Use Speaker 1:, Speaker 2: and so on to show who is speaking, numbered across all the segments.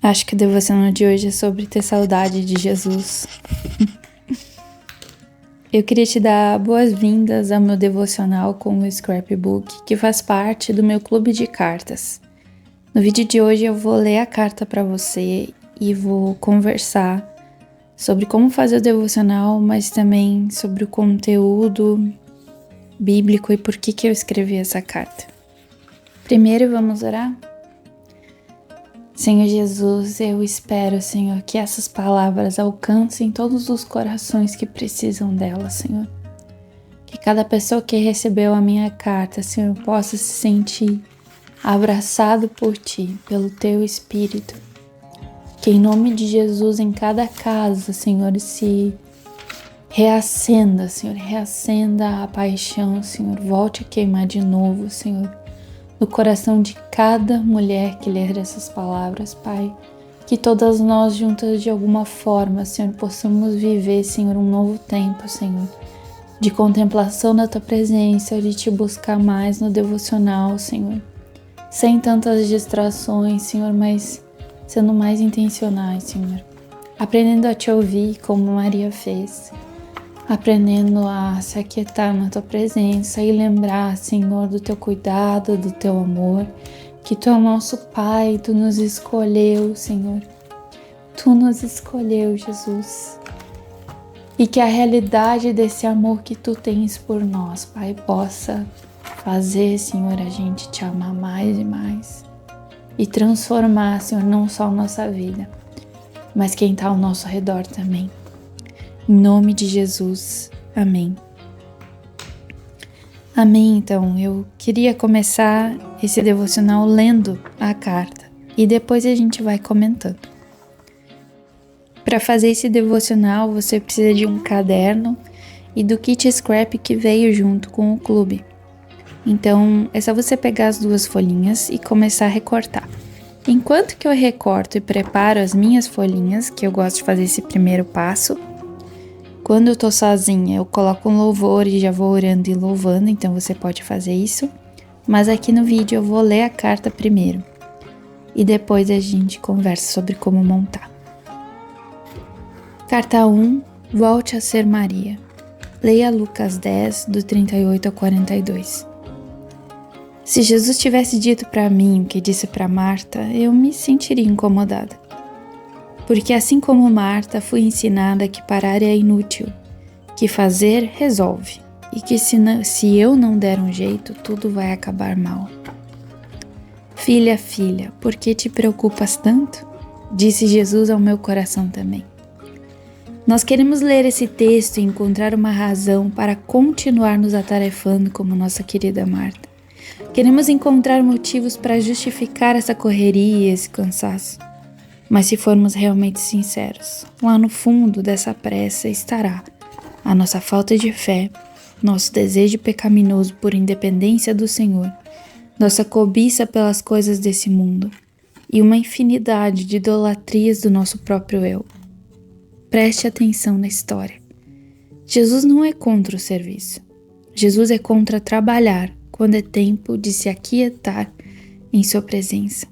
Speaker 1: Acho que o devocional de hoje é sobre ter saudade de Jesus. Eu queria te dar boas-vindas ao meu devocional com o Scrapbook, que faz parte do meu clube de cartas. No vídeo de hoje eu vou ler a carta para você e vou conversar sobre como fazer o devocional, mas também sobre o conteúdo bíblico e por que eu escrevi essa carta. Primeiro vamos orar? Senhor Jesus, eu espero, Senhor, que essas palavras alcancem todos os corações que precisam delas, Senhor. Que cada pessoa que recebeu a minha carta, Senhor, possa se sentir abraçado por Ti, pelo Teu Espírito. Que em nome de Jesus, em cada casa, Senhor, se reacenda, Senhor, reacenda a paixão, Senhor. Volte a queimar de novo, Senhor, no coração de cada mulher que ler essas palavras, Pai. Que todas nós juntas de alguma forma, Senhor, possamos viver, Senhor, um novo tempo, Senhor, de contemplação da Tua presença, de Te buscar mais no devocional, Senhor, sem tantas distrações, Senhor, mas sendo mais intencionais, Senhor, aprendendo a Te ouvir como Maria fez, aprendendo a se aquietar na Tua presença e lembrar, Senhor, do Teu cuidado, do Teu amor, que Tu é o nosso Pai, Tu nos escolheu, Senhor. Tu nos escolheu, Jesus. E que a realidade desse amor que Tu tens por nós, Pai, possa fazer, Senhor, a gente Te amar mais e mais. E transformar, Senhor, não só a nossa vida, mas quem está ao nosso redor também. Em nome de Jesus, amém. Amém, então, eu queria começar esse devocional lendo a carta e depois a gente vai comentando. Para fazer esse devocional, você precisa de um caderno e do kit scrap que veio junto com o clube. Então, é só você pegar as duas folhinhas e começar a recortar. Enquanto que eu recorto e preparo as minhas folhinhas, que eu gosto de fazer esse primeiro passo, quando eu tô sozinha, eu coloco um louvor e já vou orando e louvando, então você pode fazer isso. Mas aqui no vídeo eu vou ler a carta primeiro. E depois a gente conversa sobre como montar. Carta 1, volte a ser Maria. Leia Lucas 10, do 38 ao 42. Se Jesus tivesse dito para mim o que disse para Marta, eu me sentiria incomodada. Porque assim como Marta, fui ensinada que parar é inútil, que fazer resolve, e que se eu não der um jeito, tudo vai acabar mal. Filha, filha, por que te preocupas tanto? Disse Jesus ao meu coração também. Nós queremos ler esse texto e encontrar uma razão para continuar nos atarefando como nossa querida Marta. Queremos encontrar motivos para justificar essa correria e esse cansaço. Mas se formos realmente sinceros, lá no fundo dessa pressa estará a nossa falta de fé, nosso desejo pecaminoso por independência do Senhor, nossa cobiça pelas coisas desse mundo e uma infinidade de idolatrias do nosso próprio eu. Preste atenção na história. Jesus não é contra o serviço. Jesus é contra trabalhar quando é tempo de se aquietar em sua presença.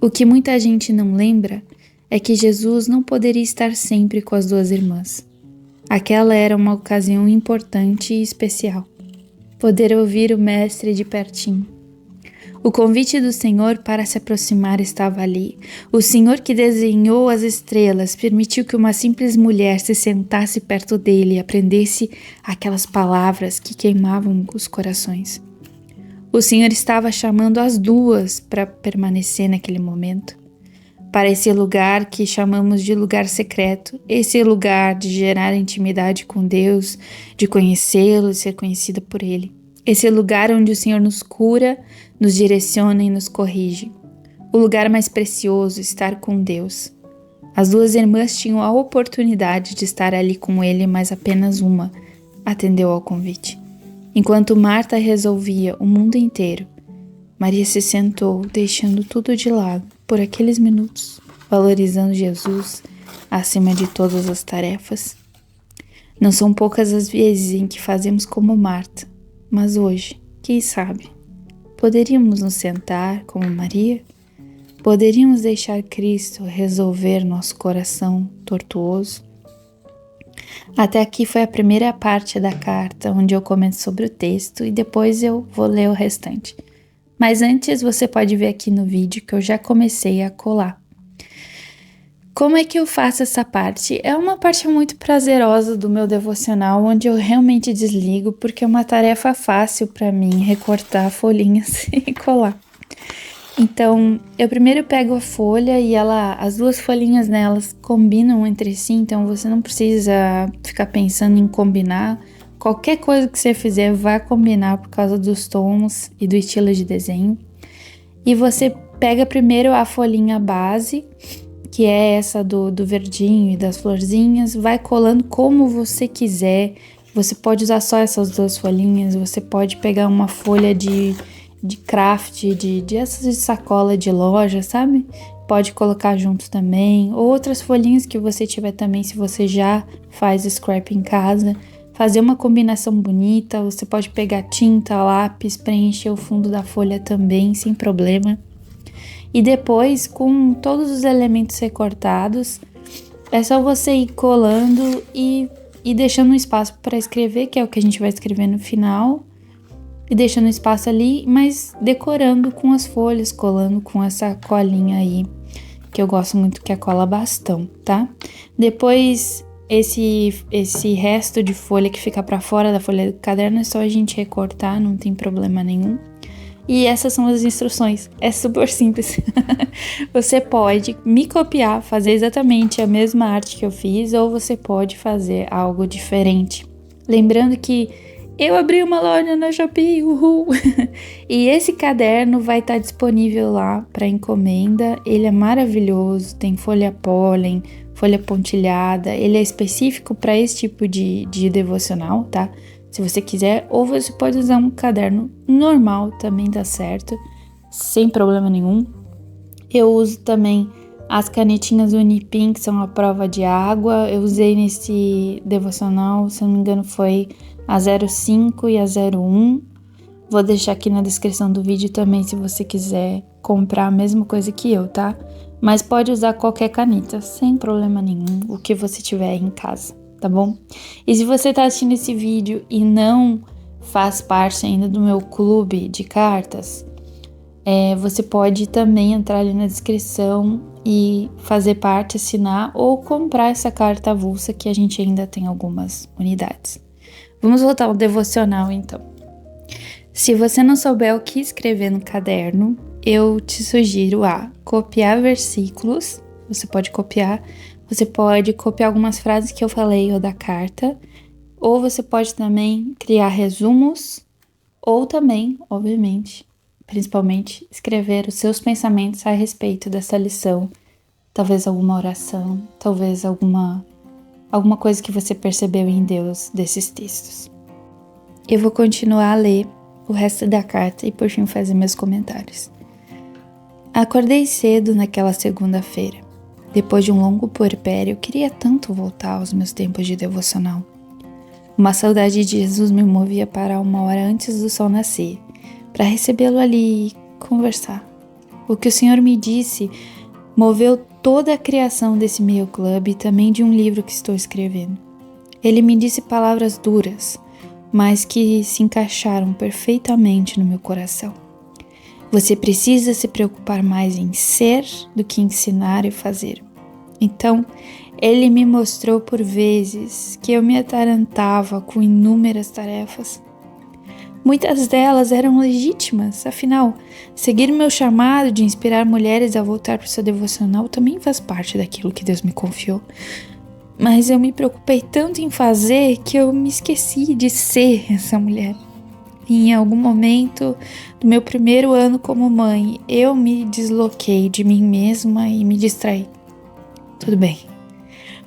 Speaker 1: O que muita gente não lembra é que Jesus não poderia estar sempre com as duas irmãs. Aquela era uma ocasião importante e especial. Poder ouvir o Mestre de pertinho. O convite do Senhor para se aproximar estava ali. O Senhor que desenhou as estrelas permitiu que uma simples mulher se sentasse perto dele e aprendesse aquelas palavras que queimavam os corações. O Senhor estava chamando as duas para permanecer naquele momento, para esse lugar que chamamos de lugar secreto, esse lugar de gerar intimidade com Deus, de conhecê-lo e ser conhecida por Ele. Esse lugar onde o Senhor nos cura, nos direciona e nos corrige. O lugar mais precioso, estar com Deus. As duas irmãs tinham a oportunidade de estar ali com Ele, mas apenas uma atendeu ao convite. Enquanto Marta resolvia o mundo inteiro, Maria se sentou, deixando tudo de lado por aqueles minutos, valorizando Jesus acima de todas as tarefas. Não são poucas as vezes em que fazemos como Marta, mas hoje, quem sabe, poderíamos nos sentar como Maria, Poderíamos deixar Cristo resolver nosso coração tortuoso? Até aqui foi a primeira parte da carta, onde eu comento sobre o texto e depois eu vou ler o restante. Mas antes você pode ver aqui no vídeo que eu já comecei a colar. Como é que eu faço essa parte? É uma parte muito prazerosa do meu devocional, onde eu realmente desligo, porque é uma tarefa fácil para mim recortar folhinhas e colar. Então, eu primeiro pego a folha e as duas folhinhas nelas combinam entre si, então você não precisa ficar pensando em combinar. Qualquer coisa que você fizer vai combinar por causa dos tons e do estilo de desenho. E você pega primeiro a folhinha base, que é essa do verdinho e das florzinhas, vai colando como você quiser. Você pode usar só essas duas folhinhas, você pode pegar uma folha de craft, essas de sacola de loja, sabe? Pode colocar junto também, ou outras folhinhas que você tiver também, se você já faz scrap em casa. Fazer uma combinação bonita, você pode pegar tinta, lápis, preencher o fundo da folha também, sem problema. E depois, com todos os elementos recortados, é só você ir colando e deixando um espaço para escrever, que é o que a gente vai escrever no final. E deixando espaço ali, mas decorando com as folhas, colando com essa colinha aí, que eu gosto muito, que é a cola bastão, tá? Depois, esse resto de folha que fica pra fora da folha do caderno é só a gente recortar, não tem problema nenhum. E essas são as instruções, é super simples. Você pode me copiar, fazer exatamente a mesma arte que eu fiz, ou você pode fazer algo diferente. Lembrando que eu abri uma loja na Shopee, uhul! E esse caderno vai estar disponível lá para encomenda. Ele é maravilhoso, tem folha pólen, folha pontilhada. Ele é específico para esse tipo de devocional, tá? Se você quiser, ou você pode usar um caderno normal, também dá certo, sem problema nenhum. Eu uso também as canetinhas Unipin, que são a prova de água. Eu usei nesse devocional, se não me engano, foi a 05 e a 01. Vou deixar aqui na descrição do vídeo também, se você quiser comprar a mesma coisa que eu, tá? Mas pode usar qualquer caneta, sem problema nenhum, o que você tiver em casa, tá bom? E se você tá assistindo esse vídeo e não faz parte ainda do meu clube de cartas, você pode também entrar ali na descrição e fazer parte, assinar ou comprar essa carta avulsa, que a gente ainda tem algumas unidades. Vamos voltar ao devocional, então. Se você não souber o que escrever no caderno, eu te sugiro a copiar versículos. Você pode copiar algumas frases que eu falei ou da carta, ou você pode também criar resumos, ou também, obviamente, principalmente, escrever os seus pensamentos a respeito dessa lição. Talvez alguma oração, talvez alguma coisa que você percebeu em Deus desses textos. Eu vou continuar a ler o resto da carta e por fim fazer meus comentários. Acordei cedo naquela segunda-feira. Depois de um longo puerpério, eu queria tanto voltar aos meus tempos de devocional. Uma saudade de Jesus me movia para 1 hora antes do sol nascer, para recebê-lo ali e conversar. O que o Senhor me disse moveu toda a criação desse meu clube e também de um livro que estou escrevendo. Ele me disse palavras duras, mas que se encaixaram perfeitamente no meu coração. Você precisa se preocupar mais em ser do que ensinar e fazer. Então, ele me mostrou por vezes que eu me atarantava com inúmeras tarefas. Muitas delas eram legítimas, afinal, seguir meu chamado de inspirar mulheres a voltar para o seu devocional também faz parte daquilo que Deus me confiou. Mas eu me preocupei tanto em fazer que eu me esqueci de ser essa mulher. E em algum momento do meu primeiro ano como mãe, eu me desloquei de mim mesma e me distraí. Tudo bem.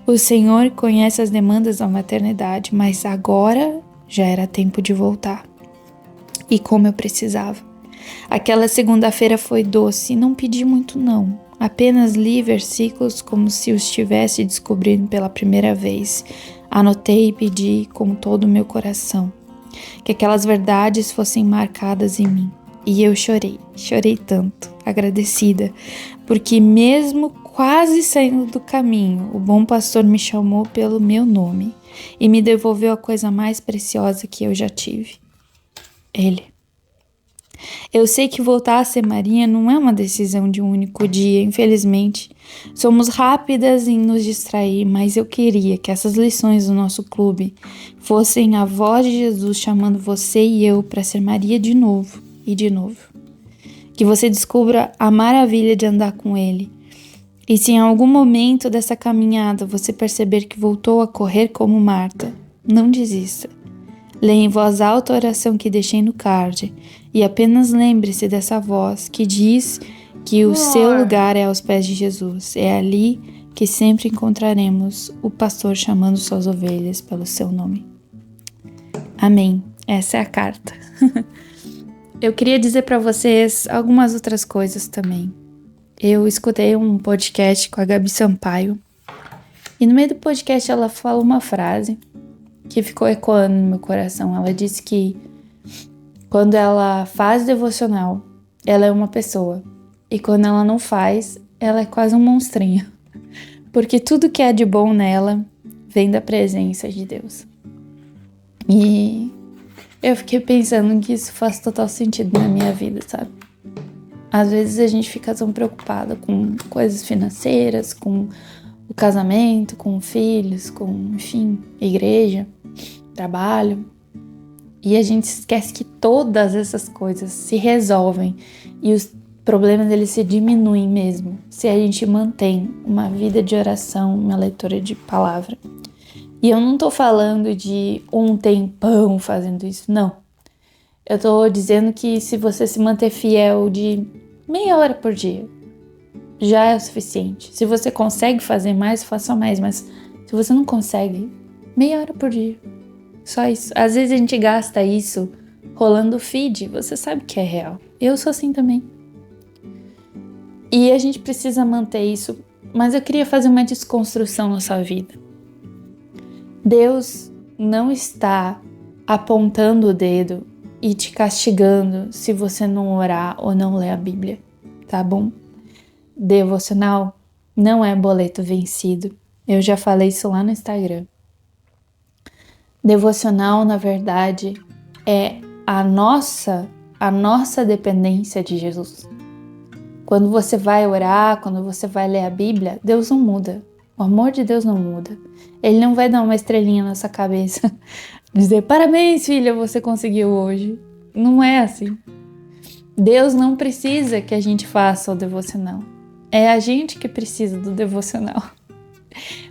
Speaker 1: O Senhor conhece as demandas da maternidade, mas agora já era tempo de voltar. E como eu precisava. Aquela segunda-feira foi doce e não pedi muito não. Apenas li versículos como se os estivesse descobrindo pela primeira vez. Anotei e pedi com todo o meu coração que aquelas verdades fossem marcadas em mim. E eu chorei tanto, agradecida, porque mesmo quase saindo do caminho, o bom pastor me chamou pelo meu nome e me devolveu a coisa mais preciosa que eu já tive. Ele. Eu sei que voltar a ser Marinha não é uma decisão de um único dia, infelizmente. Somos rápidas em nos distrair, mas eu queria que essas lições do nosso clube fossem a voz de Jesus chamando você e eu para ser Maria de novo e de novo. Que você descubra a maravilha de andar com Ele. E se em algum momento dessa caminhada você perceber que voltou a correr como Marta, não desista. Leia em voz alta a oração que deixei no card e apenas lembre-se dessa voz que diz que o seu lugar é aos pés de Jesus. É ali que sempre encontraremos o pastor chamando suas ovelhas pelo seu nome. Amém. Essa é a carta. Eu queria dizer para vocês algumas outras coisas também. Eu escutei um podcast com a Gabi Sampaio e no meio do podcast ela fala uma frase que ficou ecoando no meu coração. Ela disse que quando ela faz devocional, ela é uma pessoa. E quando ela não faz, ela é quase um monstrinho. Porque tudo que há de bom nela vem da presença de Deus. E eu fiquei pensando que isso faz total sentido na minha vida, sabe? Às vezes a gente fica tão preocupada com coisas financeiras, com o casamento, com filhos, com, enfim, igreja, trabalho. E a gente esquece que todas essas coisas se resolvem e os problemas eles se diminuem mesmo se a gente mantém uma vida de oração, uma leitura de palavra. E eu não tô falando de um tempão fazendo isso, não. Eu tô dizendo que se você se manter fiel de meia hora por dia, já é o suficiente. Se você consegue fazer mais, faça mais. Mas se você não consegue, meia hora por dia. Só isso. Às vezes a gente gasta isso rolando feed. Você sabe que é real. Eu sou assim também. E a gente precisa manter isso. Mas eu queria fazer uma desconstrução na sua vida. Deus não está apontando o dedo e te castigando se você não orar ou não ler a Bíblia, tá bom? Devocional não é boleto vencido. Eu já falei isso lá no Instagram. Devocional, na verdade, é a nossa dependência de Jesus. Quando você vai orar, quando você vai ler a Bíblia, Deus não muda. O amor de Deus não muda. Ele não vai dar uma estrelinha na sua cabeça, dizer, parabéns, filha, você conseguiu hoje. Não é assim. Deus não precisa que a gente faça o devocional. É a gente que precisa do devocional.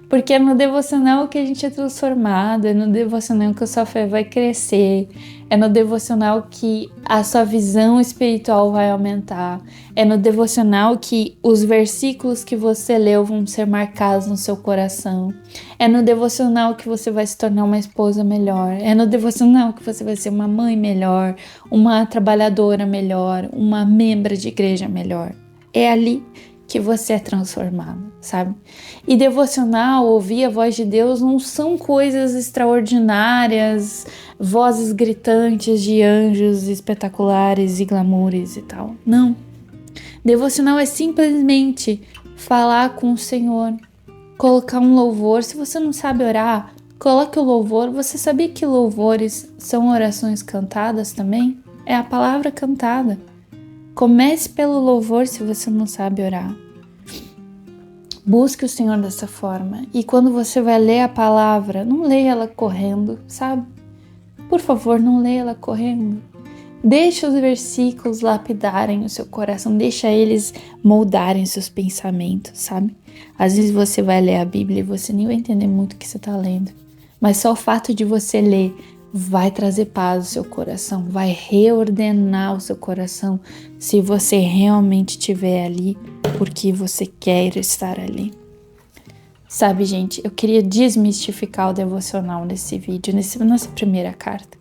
Speaker 1: Porque é no devocional que a gente é transformado, é no devocional que a sua fé vai crescer, é no devocional que a sua visão espiritual vai aumentar, é no devocional que os versículos que você leu vão ser marcados no seu coração, é no devocional que você vai se tornar uma esposa melhor, é no devocional que você vai ser uma mãe melhor, uma trabalhadora melhor, uma membra de igreja melhor. É ali que você é transformado, sabe? E devocional, ouvir a voz de Deus não são coisas extraordinárias, vozes gritantes de anjos espetaculares e glamoures e tal. Não. Devocional é simplesmente falar com o Senhor, colocar um louvor. Se você não sabe orar, coloque o louvor. Você sabia que louvores são orações cantadas também? É a palavra cantada. Comece pelo louvor se você não sabe orar. Busque o Senhor dessa forma. E quando você vai ler a palavra, não leia ela correndo, sabe? Por favor, não leia ela correndo. Deixa os versículos lapidarem o seu coração. Deixa eles moldarem seus pensamentos, sabe? Às vezes você vai ler a Bíblia e você nem vai entender muito o que você está lendo. Mas só o fato de você ler vai trazer paz ao seu coração, vai reordenar o seu coração se você realmente estiver ali porque você quer estar ali. Sabe, gente, eu queria desmistificar o devocional nesse vídeo, nessa nossa primeira carta.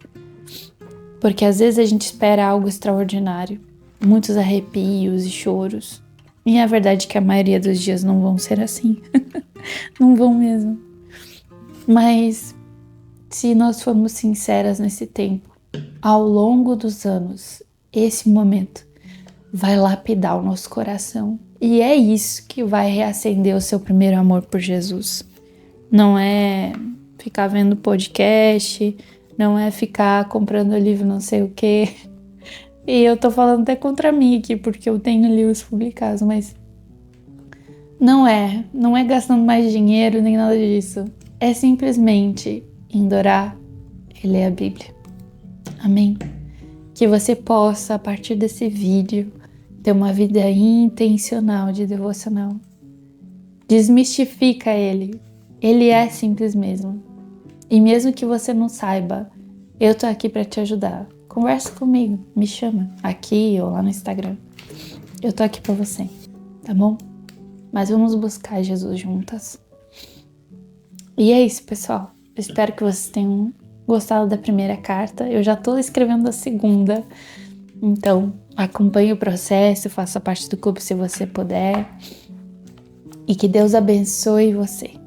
Speaker 1: Porque às vezes a gente espera algo extraordinário, muitos arrepios e choros. E a verdade é que a maioria dos dias não vão ser assim. Não vão mesmo. Mas se nós formos sinceras nesse tempo, ao longo dos anos, esse momento vai lapidar o nosso coração. E é isso que vai reacender o seu primeiro amor por Jesus. Não é ficar vendo podcast, não é ficar comprando livro não sei o quê. E eu tô falando até contra mim aqui, porque eu tenho livros publicados, mas não é gastando mais dinheiro nem nada disso. É simplesmente indo orar e ler a Bíblia. Amém? Que você possa, a partir desse vídeo, ter uma vida intencional de devocional. Desmistifica ele. Ele é simples mesmo. E mesmo que você não saiba, eu tô aqui para te ajudar. Conversa comigo, me chama aqui ou lá no Instagram. Eu tô aqui para você, tá bom? Mas vamos buscar Jesus juntas. E é isso, pessoal. Eu espero que vocês tenham gostado da primeira carta. Eu já tô escrevendo a segunda. Então, acompanhe o processo, faça parte do clube se você puder. E que Deus abençoe você.